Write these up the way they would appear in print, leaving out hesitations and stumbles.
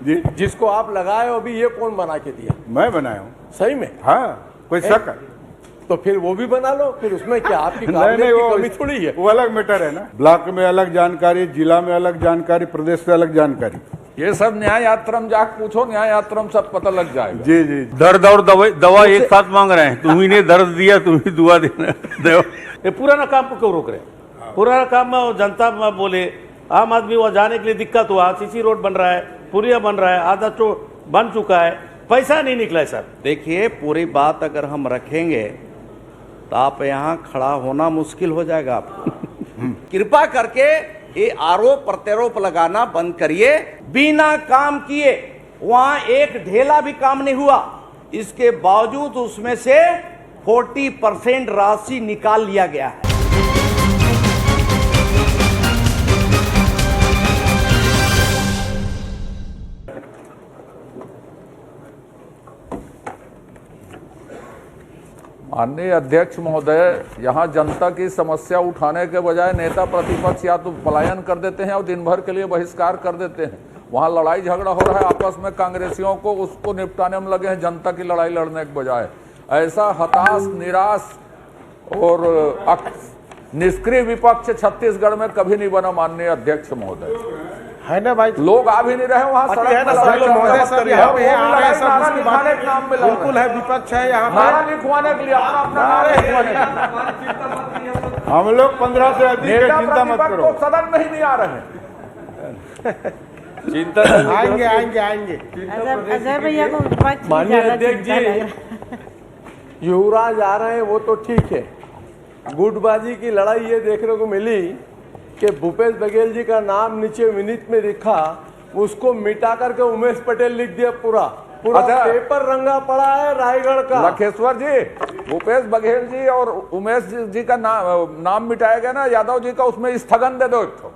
जी जिसको आप लगाए हो अभी, ये कौन बना के दिया? मैं बनाया हूँ। सही में? हाँ, कोई शक है? तो फिर वो भी बना लो, फिर उसमें क्या आपकी नहीं काबिलियत नहीं, की कमी थोड़ी है। वो अलग मैटर है ना। ब्लॉक में अलग जानकारी, जिला में अलग जानकारी, प्रदेश में अलग जानकारी। ये सब न्याय यात्रम जाके पूछो, न्याय यात्रम सब पता लग जाएगा। जी जी। दर्द और दवा एक साथ मांग रहे हैं। तुम ही ने दर्द दिया, तुम ही दुआ देना दो। ये पुराना काम को क्यों रोक रहे हैं? पुराना काम में जनता में बोले, आम आदमी वहाँ जाने के लिए दिक्कत हुआ, सीसी रोड बन रहा है, पुलिया बन रहा है, आधा तो बन चुका है, पैसा नहीं निकला है सर। देखिए, पूरी बात अगर हम रखेंगे तो आप यहाँ खड़ा होना मुश्किल हो जाएगा आपको। कृपा करके ये आरोप प्रत्यारोप लगाना बंद करिए। बिना काम किए वहां एक ढेला भी काम नहीं हुआ, इसके बावजूद उसमें से 40% राशि निकाल लिया गया है। माननीय अध्यक्ष महोदय, यहाँ जनता की समस्या उठाने के बजाय नेता प्रतिपक्ष या तो पलायन कर देते हैं और दिन भर के लिए बहिष्कार कर देते हैं। वहाँ लड़ाई झगड़ा हो रहा है आपस में, कांग्रेसियों को उसको निपटाने में लगे हैं जनता की लड़ाई लड़ने के बजाय। ऐसा हताश, निराश और निष्क्रिय विपक्ष छत्तीसगढ़ में कभी नहीं बना माननीय अध्यक्ष महोदय। है ना भाई? लोग आ भी नहीं रहे वहाँ सड़क है ना पर, सर, महोदय सब यहाँ पे आ रहे हैं, सब नारा उसकी लिखवाने बात के नाम पे लड़ रहे हैं। बिल्कुल है, विपक्ष है यहाँ नारा पे। लिखवाने के लिए, अपना अपना नारा लिखवाने के लिए। हम लोग 15 से अधिक है, नेता चिंता मत प्रतिपक्ष करो। तो सदन में ही नहीं आ रहे हैं। चिंता आएंगे आएंगे आएंगे। अजय भैया को विपक्ष की माननीय ज्यादा अध्यक्ष चिंता लग जी, युवराज आ रहे हैं वो तो ठीक है। गुटबाजी की लड़ाई ये देखने को मिली कि भूपेश बघेल जी का नाम नीचे मिनट में लिखा, उसको मिटा करके उमेश पटेल लिख दिया। पूरा अच्छा। पेपर रंगा पड़ा है रायगढ़ का। लखेश्वर जी, भूपेश बघेल जी और उमेश जी का नाम मिटाया गया ना, यादव जी का, उसमें स्थगन दे दो एक तो।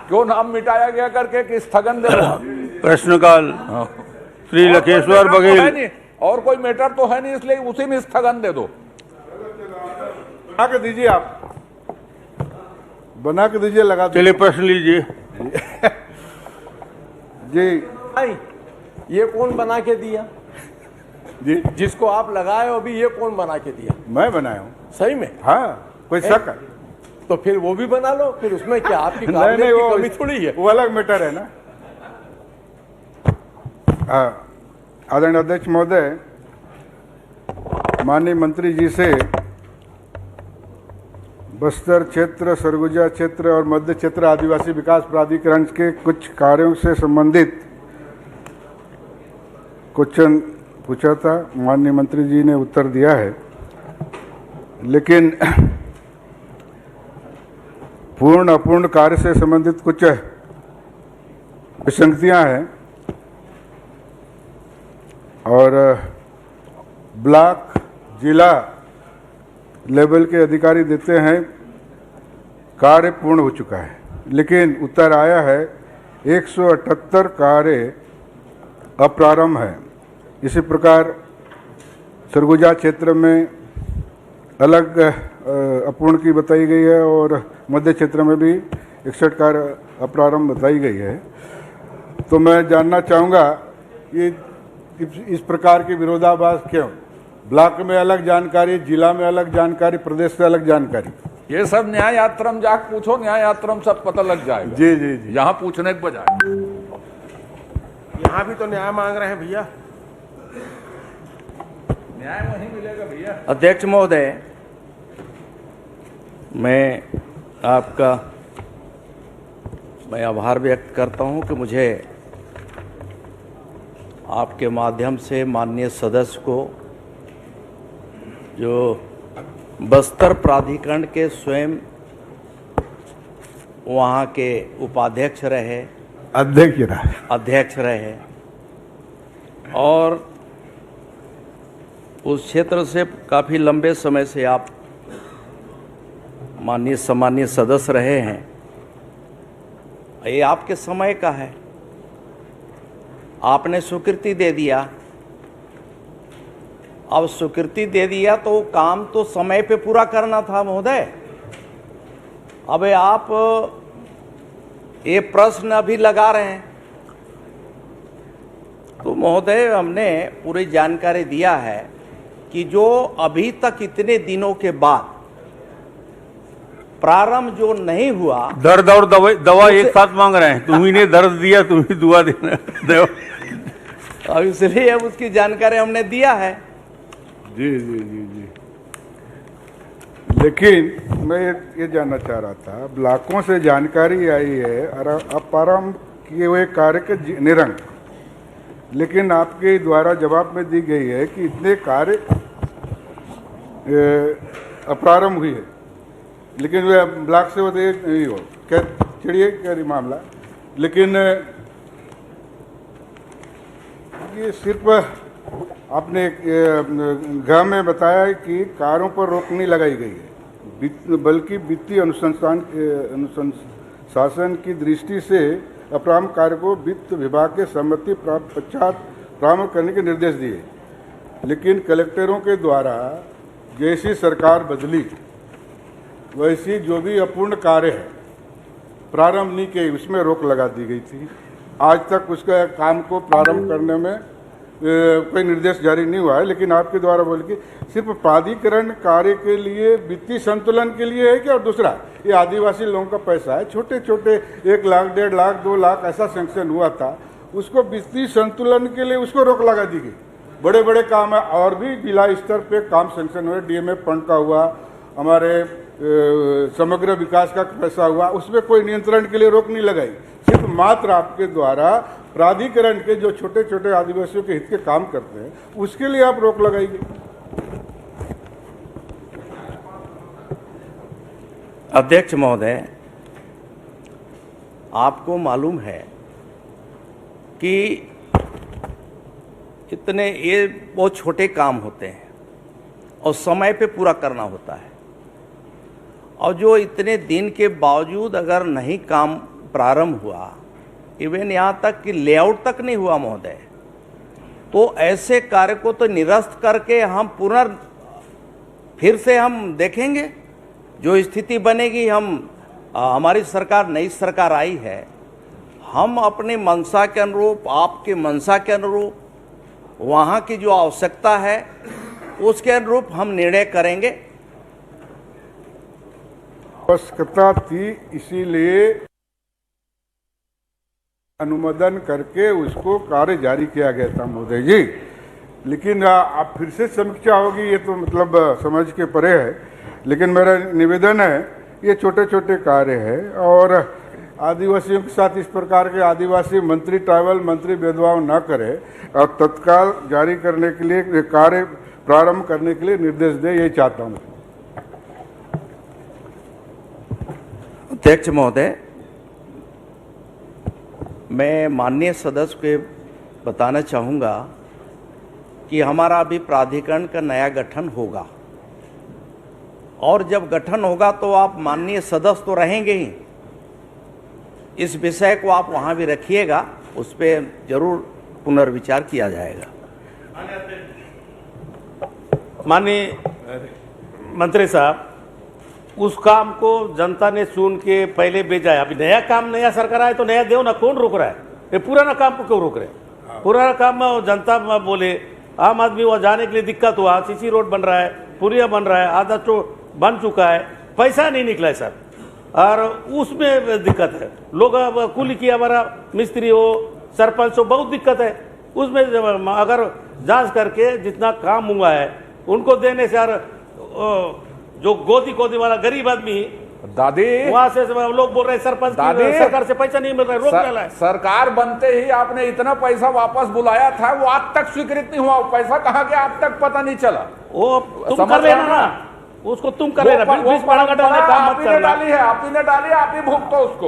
क्यों नाम मिटाया गया करके कि स्थगन दे दो। प्रश्नकाल श्री लखेश्वर बघेल। और कोई मैटर तो है नहीं, इसलिए उसी में स्थगन दे दो। बना के दीजिए, आप बना के दीजिए, लगा दीजिए। चलिए प्रश्न लीजिए। जी भाई, ये कौन बना के दिया? जी, जिसको आप लगाए हो अभी, ये कौन बना के दिया? मैं बनाया हूँ। सही में? हाँ, कोई शक है? तो फिर वो भी बना लो, फिर उसमें क्या आपकी नहीं काबिलियत नहीं, की कमी थोड़ी है। वो अलग मैटर है ना। आदरणीय अध्यक्ष महोदय, माननीय मंत्री जी से बस्तर क्षेत्र, सरगुजा क्षेत्र और मध्य क्षेत्र आदिवासी विकास प्राधिकरण के कुछ कार्यों से संबंधित क्वेश्चन पूछा था। माननीय मंत्री जी ने उत्तर दिया है, लेकिन पूर्ण अपूर्ण कार्य से संबंधित कुछ विसंगतियां हैं और ब्लॉक, जिला लेवल के अधिकारी देते हैं कार्य पूर्ण हो चुका है, लेकिन उत्तर आया है 178 कार्य अप्रारंभ है। इसी प्रकार सरगुजा क्षेत्र में अलग अपूर्ण की बताई गई है और मध्य क्षेत्र में भी 61 कार्य अप्रारंभ बताई गई है। तो मैं जानना चाहूँगा ये इस प्रकार की विरोधाभास क्यों? ब्लॉक में अलग जानकारी, जिला में अलग जानकारी, प्रदेश से अलग जानकारी। ये सब न्याय यात्रम जाके पूछो, न्याय यात्रम सब पता लग जाएगा। जी जी जी। यहाँ पूछने के बजाय यहाँ भी तो न्याय मांग रहे हैं भैया। न्याय वहीं मिलेगा भैया। अध्यक्ष महोदय, मैं आपका आभार व्यक्त करता हूं कि मुझे आपके माध्यम से माननीय सदस्य को, जो बस्तर प्राधिकरण के स्वयं वहाँ के उपाध्यक्ष रहे, अध्यक्ष रहे और उस क्षेत्र से काफ़ी लंबे समय से आप माननीय सम्मानीय सदस्य रहे हैं, ये आपके समय का है। आपने स्वीकृति दे दिया, अब स्वीकृति दे दिया तो काम तो समय पे पूरा करना था महोदय। अब आप ये प्रश्न अभी लगा रहे हैं तो महोदय हमने पूरी जानकारी दिया है कि जो अभी तक इतने दिनों के बाद प्रारंभ जो नहीं हुआ, दर्द और दवा एक साथ मांग रहे हैं। तुम्ही ने दर्द दिया, तुम्ही दुआ देना दो। अब इसलिए अब उसकी जानकारी हमने दिया है। जी जी जी जी। लेकिन मैं ये जानना चाह रहा था, ब्लॉकों से जानकारी आई है अपराम किए हुए कार्य के निरंक, लेकिन आपके द्वारा जवाब में दी गई है कि इतने कार्य अप्रारंभ हुई है, लेकिन वे ब्लॉक से होते नहीं हो। क्या चिड़िए क्या मामला, लेकिन ये सिर्फ आपने घ में बताया कि कार्यों पर रोक नहीं लगाई गई है, बल्कि वित्तीय अनुशासन की दृष्टि से अपराध कार्य को वित्त विभाग के सहमति प्राप्त पश्चात प्रारंभ करने के निर्देश दिए। लेकिन कलेक्टरों के द्वारा जैसी सरकार बदली वैसी जो भी अपूर्ण कार्य है प्रारंभ नहीं किए, उसमें रोक लगा दी गई थी। आज तक उसका काम को प्रारंभ करने में कोई निर्देश जारी नहीं हुआ है। लेकिन आपके द्वारा बोल के सिर्फ प्राधिकरण कार्य के लिए वित्तीय संतुलन के लिए है कि, और दूसरा ये आदिवासी लोगों का पैसा है, छोटे छोटे 1 लाख 1.5 लाख 2 लाख ऐसा सैंक्शन हुआ था, उसको वित्तीय संतुलन के लिए उसको रोक लगा दी गई। बड़े बड़े काम है और भी जिला स्तर पे काम सैंक्शन हुए, डीएमएफ फंड का हुआ, हमारे समग्र विकास का पैसा हुआ, उसमें कोई नियंत्रण के लिए रोक नहीं लगाई। सिर्फ मात्र आपके द्वारा प्राधिकरण के जो छोटे छोटे आदिवासियों के हित के काम करते हैं उसके लिए आप रोक लगाएंगे। अध्यक्ष महोदय, आपको मालूम है कि इतने ये बहुत छोटे काम होते हैं और समय पे पूरा करना होता है, और जो इतने दिन के बावजूद अगर नहीं काम प्रारंभ हुआ, इवन यहाँ तक कि लेआउट तक नहीं हुआ महोदय, तो ऐसे कार्य को तो निरस्त करके हम फिर से हम देखेंगे जो स्थिति बनेगी। हमारी सरकार नई सरकार आई है, हम अपनी मंशा के अनुरूप, आपके मंशा के अनुरूप, वहाँ की जो आवश्यकता है उसके अनुरूप हम निर्णय करेंगे। आवश्यकता थी इसीलिए अनुमोदन करके उसको कार्य जारी किया गया था महोदय जी। लेकिन आप फिर से समीक्षा होगी, ये तो मतलब समझ के परे है। लेकिन मेरा निवेदन है, ये छोटे छोटे कार्य है और आदिवासियों के साथ इस प्रकार के आदिवासी मंत्री, ट्राइबल मंत्री भेदभाव न करे और तत्काल जारी करने के लिए, कार्य प्रारंभ करने के लिए निर्देश दे, यही चाहता हूँ। अध्यक्ष महोदय, मैं माननीय सदस्य को बताना चाहूँगा कि हमारा अभी प्राधिकरण का नया गठन होगा, और जब गठन होगा तो आप माननीय सदस्य तो रहेंगे ही, इस विषय को आप वहाँ भी रखिएगा, उस पर जरूर पुनर्विचार किया जाएगा। माननीय मंत्री साहब, उस काम को जनता ने सुन के पहले भेजा है। अभी नया काम, नया सरकार आए तो नया देव ना, कौन रोक रहा है? ये पुराना काम को क्यों रोक रहे हैं? पुराना काम में जनता बोले, आम आदमी वहाँ जाने के लिए दिक्कत हुआ, सीसी रोड बन रहा है, पुलिया बन रहा है, आधा तो बन चुका है, पैसा नहीं निकला है सर, और उसमें दिक्कत है। लोग कुली की, हमारा मिस्त्री हो, सरपंच हो, बहुत दिक्कत है उसमें। अगर जांच करके जितना काम हुआ है उनको देने से, यार जो गोदी वाला गरीब आदमी दादी, वहां से लोग बोल रहे हैं सरपंच सरकार से पैसा नहीं मिल रहा है, रोक डाला है। सरकार बनते ही आपने इतना पैसा वापस बुलाया था, वो आज तक स्वीकृत नहीं हुआ। पैसा कहाँ गया आप तक पता नहीं चला। वो तुम कर लेना ना, उसको तुम कर लेना। डाली है, आप ही ने डाली, आप ही भुगतो उसको।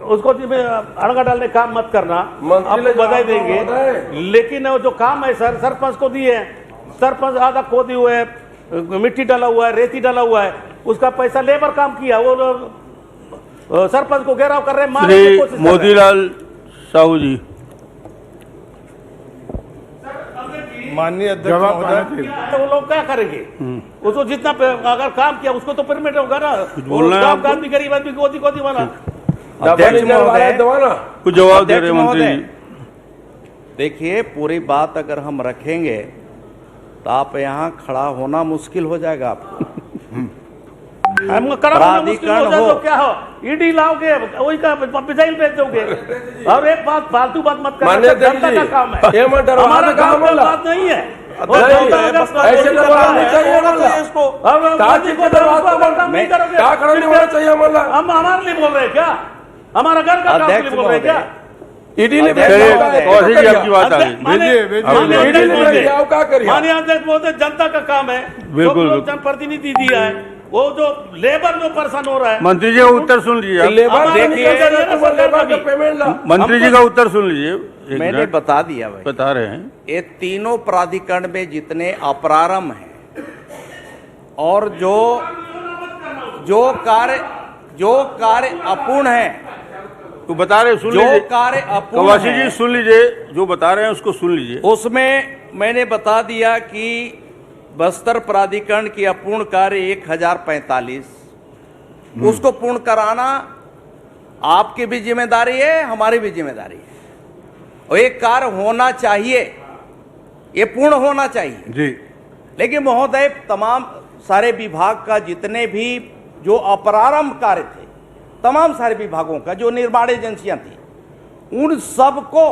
उसको अड़गा डालने काम मत करना, आपको बधाई देंगे। लेकिन वो जो काम है सर, सरपंच को दिए, सरपंच आधा खोदी हुए है, मिट्टी डाला हुआ है, रेती डाला हुआ है, उसका पैसा लेबर काम किया, वो सरपंच को घेराव कर रहे हैं, मारने की कोशिश कर रहे हैं। मोतीलाल साहू जी, माननीय अध्यक्ष महोदय, तो वो लोग क्या करेंगे? उसको जितना अगर काम किया उसको तो पेमेंट होगा ना। गाँव का आदमी, गरीब आदमी, गोदी वाला। अध्यक्ष महोदय, कुछ जवाब दे रहे मंत्री जी। देखिए, पूरी बात अगर हम रखेंगे तो आप यहाँ खड़ा होना मुश्किल हो जाएगा आपको। हम प्राधिकरण हो क्या हो, ईडी लाओगे, वही का जेल भेज दोगे। और एक बात, फालतू बात मत करना, जनता का काम है, हमारा काम बात नहीं है। हम हमारे लिए बोल रहे हैं क्या? हमारा घर का काम के लिए बोल रहे हैं क्या? ईडी ने कौशिक जी आपकी बात आ गई। माननीय अध्यक्ष बोलते जनता का काम है, बिल्कुल जनप्रतिनिधि दिया है, वो जो लेबर जो परेशान हो रहा है। मंत्री जी का उत्तर सुन लीजिए, मंत्री जी का उत्तर सुन लीजिए। मैंने बता दिया भाई, बता रहे हैं। ये तीनों प्राधिकरण में जितने अपरारंभ हैं और जो कार्य अपूर्ण है, तो बता रहे, सुन जो लीजिए, कार्य अपूर्ण कौशिक जी है, सुन लीजिए, जो बता रहे हैं उसको सुन लीजिए। उसमें मैंने बता दिया कि बस्तर प्राधिकरण की अपूर्ण कार्य 1045, उसको पूर्ण कराना आपकी भी जिम्मेदारी है, हमारी भी जिम्मेदारी है। और एक कार्य होना चाहिए, ये पूर्ण होना चाहिए जी। लेकिन महोदय, तमाम सारे विभाग का जितने भी जो अपरारंभ कार्य थे, तमाम सारे विभागों का जो निर्माण एजेंसियां थी, उन सबको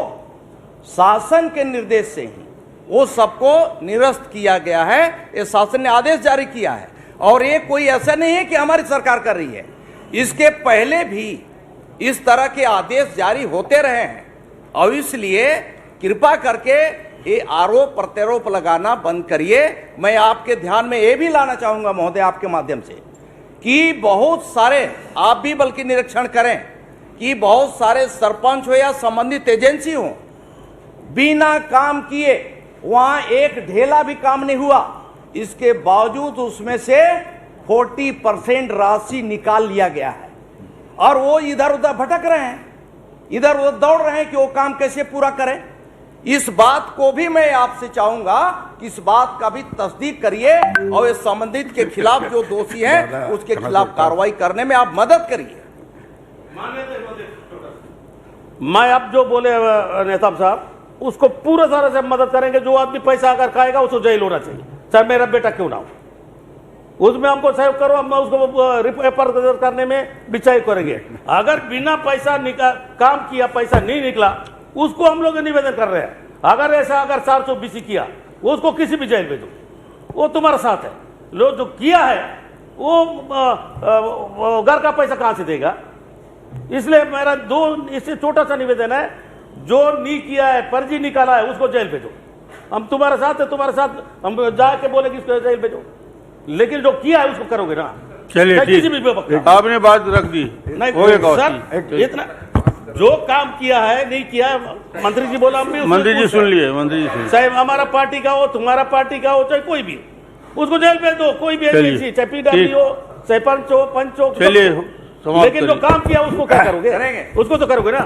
शासन के निर्देश से ही वो सबको निरस्त किया गया है। ये शासन ने आदेश जारी किया है और ये कोई ऐसा नहीं है कि हमारी सरकार कर रही है, इसके पहले भी इस तरह के आदेश जारी होते रहे हैं। और इसलिए कृपा करके ये आरोप प्रत्यारोप लगाना बंद करिए। मैं आपके ध्यान में ये भी लाना चाहूंगा महोदय, आपके माध्यम से, कि बहुत सारे, आप भी बल्कि निरीक्षण करें कि बहुत सारे सरपंच हो या संबंधित एजेंसी हो, बिना काम किए वहां एक ढेला भी काम नहीं हुआ, इसके बावजूद उसमें से 40% राशि निकाल लिया गया है और वो इधर उधर भटक रहे हैं, इधर उधर दौड़ रहे हैं कि वो काम कैसे पूरा करें। इस बात को भी मैं आपसे चाहूंगा कि इस बात का भी तस्दीक करिए और इस संबंधित के खिलाफ जो दोषी है उसके खिलाफ कार्रवाई करने में आप मदद करिए। मैं अब जो बोले नेता साहब, उसको पूरे तरह से मदद करेंगे। जो आदमी पैसा अगर खाएगा उसको जेल होना चाहिए, चाहे मेरा बेटा क्यों ना हो, उसमें हमको सहयोग करो, हम उसको रिपेपर करने में भी सहयोग करेंगे। अगर बिना पैसा काम किया, पैसा नहीं निकला, उसको हम लोग निवेदन कर रहे हैं, अगर ऐसा अगर 420 किया, उसको किसी भी जेल भेजो, वो तुम्हारा साथ है। लोग जो किया है वो घर का पैसा कहां से देगा? इसलिए मेरा इससे छोटा सा निवेदन है, जो नहीं किया है, फर्जी निकाला है, उसको जेल भेजो। हम तुम्हारे साथ है, तुम्हारे साथ हम जाके बोले कि इसको जेल भेजो, लेकिन जो किया है उसको करोगे ना। चलिए ठीक, आपने बात रख दी। नहीं सर, इतना जो काम किया है नहीं किया है, मंत्री जी बोला, हम भी मंत्री जी सुन लिए, मंत्री जी सुन, चाहे हमारा पार्टी का हो, तुम्हारा पार्टी का हो, चाहे कोई भी, उसको जेल भेज दो। कोई भी एजेंसी, चाहे पीडब्ल्यू हो, चाहे पंच हो, चलिए, लेकिन जो काम किया उसको क्या करोगे? उसको तो करोगे ना।